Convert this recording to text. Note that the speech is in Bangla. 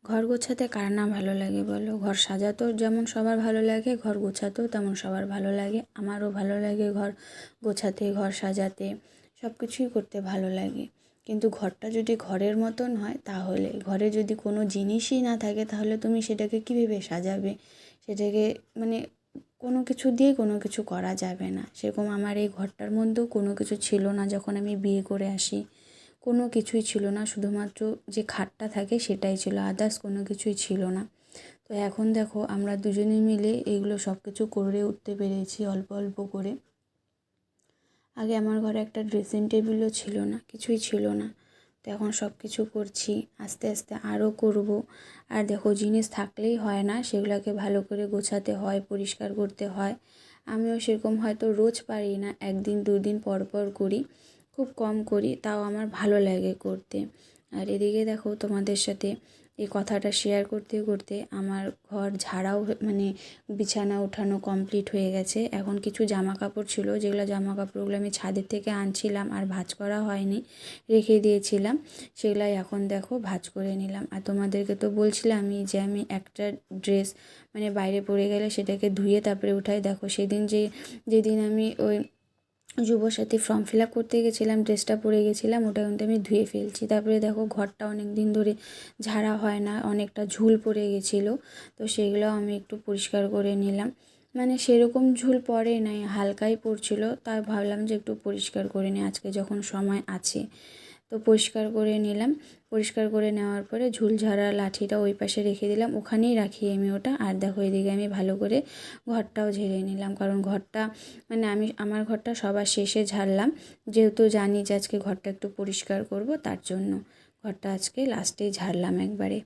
ঘর গোছাতে কার না ভালো লাগে বলো? ঘর সাজাতেও যেমন সবার ভালো লাগে, ঘর গোছাতেও তেমন সবার ভালো লাগে। আমারও ভালো লাগে ঘর গোছাতে, ঘর সাজাতে, সব কিছুই করতে ভালো লাগে। কিন্তু ঘরটা যদি ঘরের মতন হয়, তাহলে ঘরে যদি কোনো জিনিসই না থাকে, তাহলে তুমি সেটাকে কীভাবে সাজাবে? সেটাকে মানে কোনো কিছু দিয়ে কোনো কিছু করা যাবে না। সেরকম আমার এই ঘরটার মধ্যেও কোনো কিছু ছিল না যখন আমি বিয়ে করে আসি। কোনো কিছুই ছিল না, শুধুমাত্র যে খাটটা থাকে সেটাই ছিল, আদার্স কোনো কিছুই ছিল না। তো এখন দেখো আমরা দুজনে মিলে এইগুলো সব কিছু করে উঠতে পেরেছি অল্প অল্প করে। আগে আমার ঘরে একটা ড্রেসিং টেবিলও ছিল না, কিছুই ছিল না। তো এখন সব কিছু করছি, আস্তে আস্তে আরও করব। আর দেখো, জিনিস থাকলেই হয় না, সেগুলোকে ভালো করে গোছাতে হয়, পরিষ্কার করতে হয়। আমিও সেরকম হয়তো রোজ পারি না, একদিন দুদিন পর পর করি, খুব কম করি, তাও আমার ভালো লাগে করতে। আর এদিকে দেখো, তোমাদের সাথে এই কথাটা শেয়ার করতে করতে আমার ঘর ঝাড়াও মানে বিছানা ওঠানো কমপ্লিট হয়ে গেছে। এখন কিছু জামা কাপড় ছিল, যেগুলো জামা কাপড়গুলো আমি ছাদের থেকে আনছিলাম আর ভাঁজ করা হয়নি, রেখে দিয়েছিলাম, সেগুলাই এখন দেখো ভাঁজ করে নিলাম। আর তোমাদেরকে তো বলছিলামই যে আমি একটা ড্রেস মানে বাইরে পরে গেলে সেটাকে ধুয়ে তারপরে উঠাই। দেখো সেদিন যেদিন আমি ওই যুবসাথী ফর্ম ফিল আপ করতে গেছিলাম, ড্রেসটা পরে গেছিলাম, ওটা কিন্তু আমি ধুয়ে ফেলছি। তারপরে দেখো, ঘরটা অনেক দিন ধরে ঝাড়া হয় না, অনেকটা ঝুল পড়ে গেছিলো, তো সেগুলো আমি একটু পরিষ্কার করে নিলাম। মানে সেরকম ঝুল পড়ে নাই, হালকাই পড়ছিল, তাই ভাবলাম যে একটু পরিষ্কার করে নিই আজকে যখন সময় আছে। তো পরিষ্কার করে নিলাম। পরিষ্কার করে নেওয়ার পরে ঝুলঝাড়া লাঠিটা ওই পাশে রেখে দিলাম, ওখানেই রাখি আমি ওটা। আর দেখো, এদিকে আমি ভালো করে ঘরটাও ঝেড়ে নিলাম, কারণ ঘরটা মানে আমার ঘরটা সবার শেষে ঝাড়লাম, যেহেতু জানি যে আজকে ঘরটা একটু পরিষ্কার করব, তার জন্য ঘরটা আজকে লাস্টেই ঝাড়লাম একবারে।